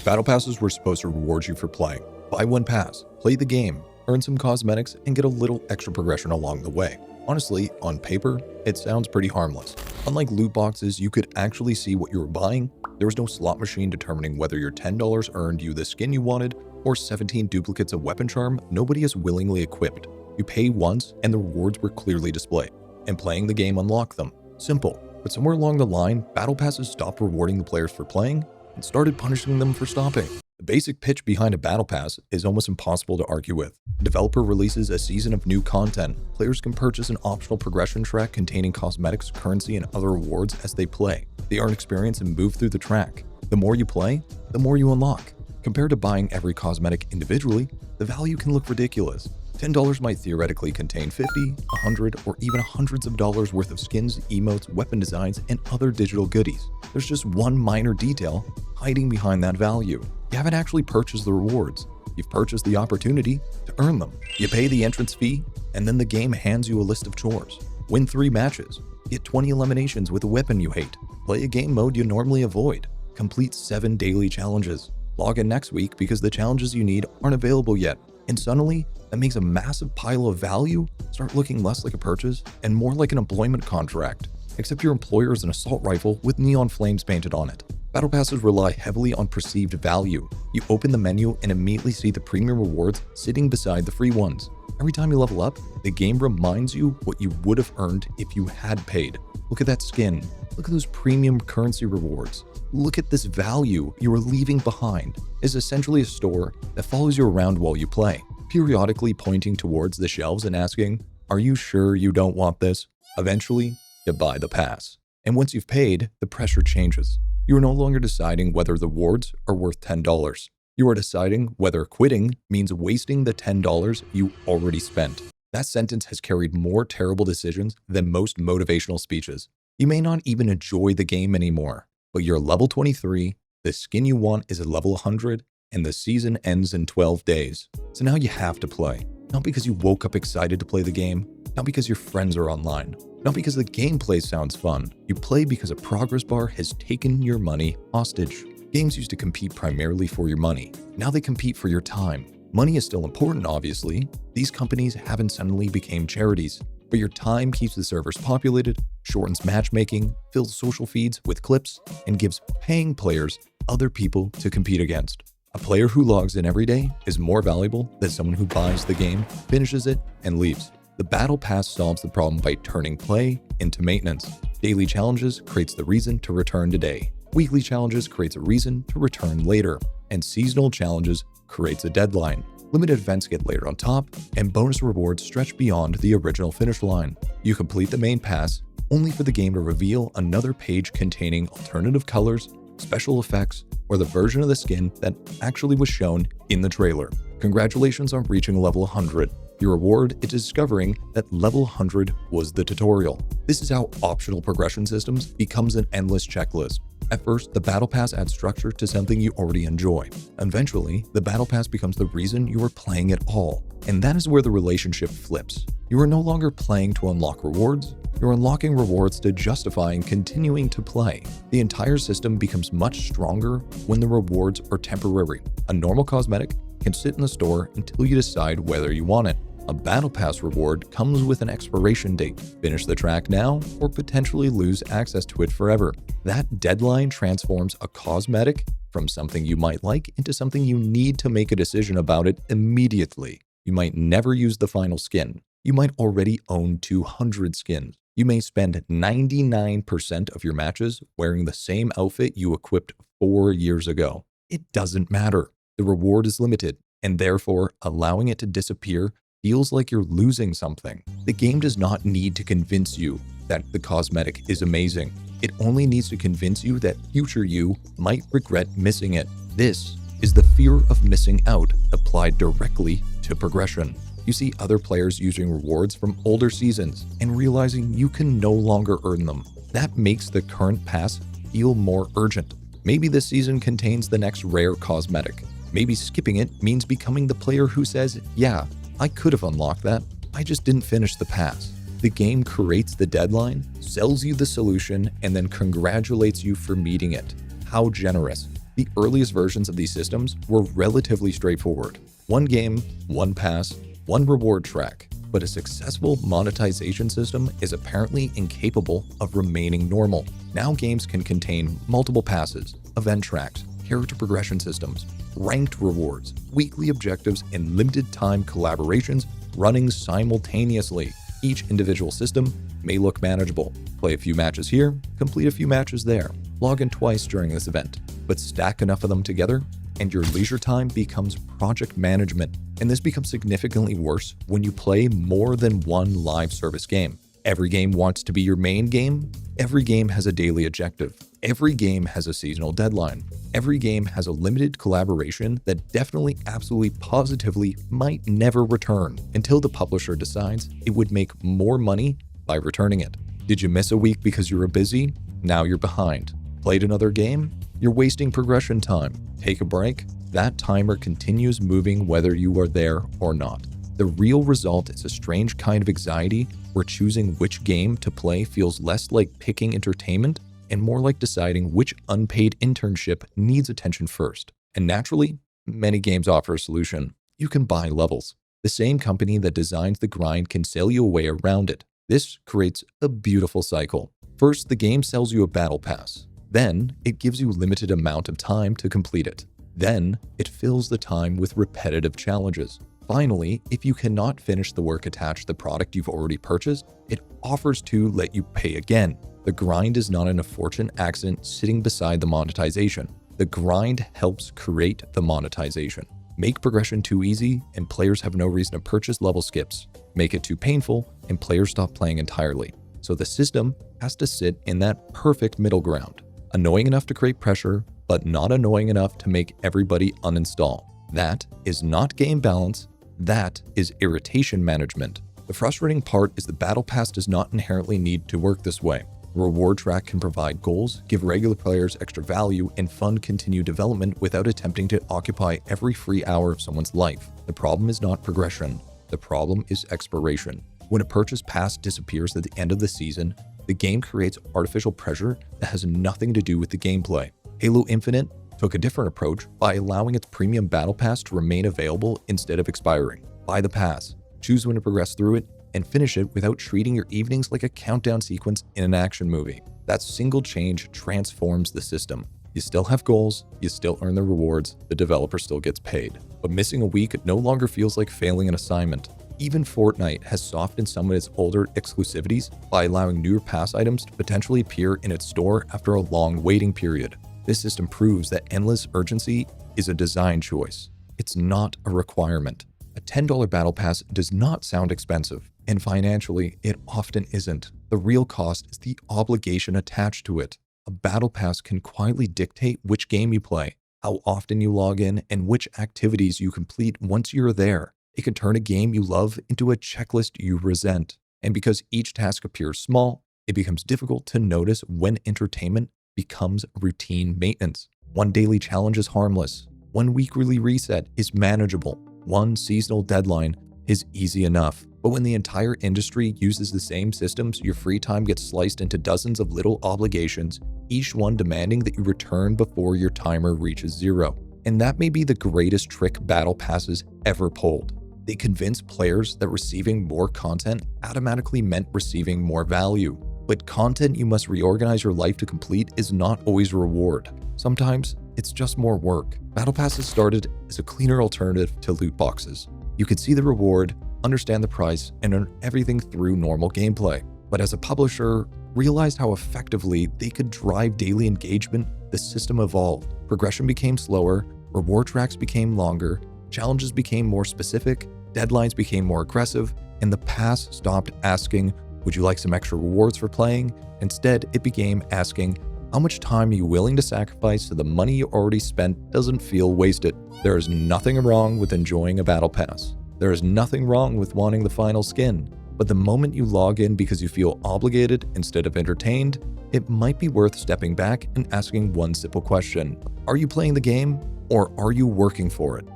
Battle passes were supposed to reward you for playing. Buy one pass, play the game, earn some cosmetics, and get a little extra progression along the way. Honestly, on paper, it sounds pretty harmless. Unlike loot boxes, you could actually see what you were buying. There was no slot machine determining whether your $10 earned you the skin you wanted or 17 duplicates of weapon charm nobody has willingly equipped. You pay once and the rewards were clearly displayed, and playing the game unlocked them. Simple. But somewhere along the line, battle passes stopped rewarding the players for playing and started punishing them for stopping. The basic pitch behind a battle pass is almost impossible to argue with. A developer releases a season of new content. Players can purchase an optional progression track containing cosmetics, currency, and other rewards as they play. They earn experience and move through the track. The more you play, the more you unlock. Compared to buying every cosmetic individually, the value can look ridiculous. $10 might theoretically contain 50, 100, or even hundreds of dollars worth of skins, emotes, weapon designs, and other digital goodies. There's just one minor detail hiding behind that value. You haven't actually purchased the rewards. You've purchased the opportunity to earn them. You pay the entrance fee, and then the game hands you a list of chores. Win 3 matches. Get 20 eliminations with a weapon you hate. Play a game mode you normally avoid. Complete 7 daily challenges. Log in next week because the challenges you need aren't available yet. And suddenly, that makes a massive pile of value start looking less like a purchase and more like an employment contract. Except your employer is an assault rifle with neon flames painted on it. Battle passes rely heavily on perceived value. You open the menu and immediately see the premium rewards sitting beside the free ones. Every time you level up, the game reminds you what you would have earned if you had paid. Look at that skin. Look at those premium currency rewards. Look at this value you are leaving behind. It's essentially a store that follows you around while you play, periodically pointing towards the shelves and asking, "Are you sure you don't want this?" Eventually, you buy the pass. And once you've paid, the pressure changes. You are no longer deciding whether the rewards are worth $10. You are deciding whether quitting means wasting the $10 you already spent. That sentence has carried more terrible decisions than most motivational speeches. You may not even enjoy the game anymore, but you're level 23, the skin you want is at level 100, and the season ends in 12 days. So now you have to play. Not because you woke up excited to play the game, not because your friends are online, not because the gameplay sounds fun. You play because a progress bar has taken your money hostage. Games used to compete primarily for your money. Now they compete for your time. Money is still important, obviously. These companies haven't suddenly become charities. But your time keeps the servers populated, shortens matchmaking, fills social feeds with clips, and gives paying players other people to compete against. A player who logs in every day is more valuable than someone who buys the game, finishes it, and leaves. The Battle Pass solves the problem by turning play into maintenance. Daily challenges creates the reason to return today. Weekly challenges creates a reason to return later. And seasonal challenges creates a deadline. Limited events get layered on top, and bonus rewards stretch beyond the original finish line. You complete the main pass, only for the game to reveal another page containing alternative colors, special effects, or the version of the skin that actually was shown in the trailer. Congratulations on reaching level 100. Your reward is discovering that level 100 was the tutorial. This is how optional progression systems becomes an endless checklist. At first, the Battle Pass adds structure to something you already enjoy. Eventually, the Battle Pass becomes the reason you are playing at all. And that is where the relationship flips. You are no longer playing to unlock rewards, you're unlocking rewards to justifying continuing to play. The entire system becomes much stronger when the rewards are temporary. A normal cosmetic can sit in the store until you decide whether you want it. A Battle Pass reward comes with an expiration date. Finish the track now or potentially lose access to it forever. That deadline transforms a cosmetic from something you might like into something you need to make a decision about it immediately. You might never use the final skin. You might already own 200 skins. You may spend 99% of your matches wearing the same outfit you equipped 4 years ago. It doesn't matter. The reward is limited, and therefore allowing it to disappear feels like you're losing something. The game does not need to convince you that the cosmetic is amazing. It only needs to convince you that future you might regret missing it. This is the fear of missing out applied directly to progression. You see other players using rewards from older seasons and realizing you can no longer earn them. That makes the current pass feel more urgent. Maybe this season contains the next rare cosmetic. Maybe skipping it means becoming the player who says, "Yeah, I could have unlocked that. I just didn't finish the pass." The game creates the deadline, sells you the solution, and then congratulates you for meeting it. How generous. The earliest versions of these systems were relatively straightforward. One game, one pass, one reward track. But a successful monetization system is apparently incapable of remaining normal. Now games can contain multiple passes, event tracks, character progression systems, ranked rewards, weekly objectives, and limited time collaborations running simultaneously. Each individual system may look manageable. Play a few matches here, complete a few matches there, log in twice during this event, but stack enough of them together and your leisure time becomes project management. And this becomes significantly worse when you play more than one live service game. Every game wants to be your main game. Every game has a daily objective. Every game has a seasonal deadline. Every game has a limited collaboration that definitely, absolutely, positively might never return until the publisher decides it would make more money by returning it. Did you miss a week because you were busy? Now you're behind. Played another game? You're wasting progression time. Take a break? That timer continues moving whether you are there or not. The real result is a strange kind of anxiety where choosing which game to play feels less like picking entertainment and more like deciding which unpaid internship needs attention first. And naturally, many games offer a solution. You can buy levels. The same company that designs the grind can sell you a way around it. This creates a beautiful cycle. First, the game sells you a battle pass. Then, it gives you a limited amount of time to complete it. Then, it fills the time with repetitive challenges. Finally, if you cannot finish the work attached to the product you've already purchased, it offers to let you pay again. The grind is not an unfortunate accident sitting beside the monetization. The grind helps create the monetization. Make progression too easy, and players have no reason to purchase level skips. Make it too painful, and players stop playing entirely. So the system has to sit in that perfect middle ground. Annoying enough to create pressure, but not annoying enough to make everybody uninstall. That is not game balance. That is irritation management. The frustrating part is the Battle Pass does not inherently need to work this way. A reward track can provide goals, give regular players extra value, and fund continued development without attempting to occupy every free hour of someone's life. The problem is not progression. The problem is expiration. When a purchase pass disappears at the end of the season, the game creates artificial pressure that has nothing to do with the gameplay. Halo Infinite took a different approach by allowing its premium battle pass to remain available instead of expiring. Buy the pass, choose when to progress through it, and finish it without treating your evenings like a countdown sequence in an action movie. That single change transforms the system. You still have goals, you still earn the rewards, the developer still gets paid. But missing a week no longer feels like failing an assignment. Even Fortnite has softened some of its older exclusivities by allowing newer pass items to potentially appear in its store after a long waiting period. This system proves that endless urgency is a design choice. It's not a requirement. A $10 battle pass does not sound expensive, and financially, it often isn't. The real cost is the obligation attached to it. A battle pass can quietly dictate which game you play, how often you log in, and which activities you complete once you're there. It can turn a game you love into a checklist you resent. And because each task appears small, it becomes difficult to notice when entertainment becomes routine maintenance. One daily challenge is harmless. One weekly reset is manageable. One seasonal deadline is easy enough. But when the entire industry uses the same systems, your free time gets sliced into dozens of little obligations, each one demanding that you return before your timer reaches zero. And that may be the greatest trick battle passes ever pulled. They convince players that receiving more content automatically meant receiving more value. But content you must reorganize your life to complete is not always a reward. Sometimes it's just more work. Battle passes started as a cleaner alternative to loot boxes. You could see the reward, understand the price, and earn everything through normal gameplay. But as a publisher realized how effectively they could drive daily engagement, the system evolved. Progression became slower, reward tracks became longer, challenges became more specific, deadlines became more aggressive, and the pass stopped asking, "Would you like some extra rewards for playing?" Instead, it became asking, "How much time are you willing to sacrifice so the money you already spent doesn't feel wasted?" There is nothing wrong with enjoying a battle pass. There is nothing wrong with wanting the final skin. But the moment you log in because you feel obligated instead of entertained, it might be worth stepping back and asking one simple question. Are you playing the game, or are you working for it?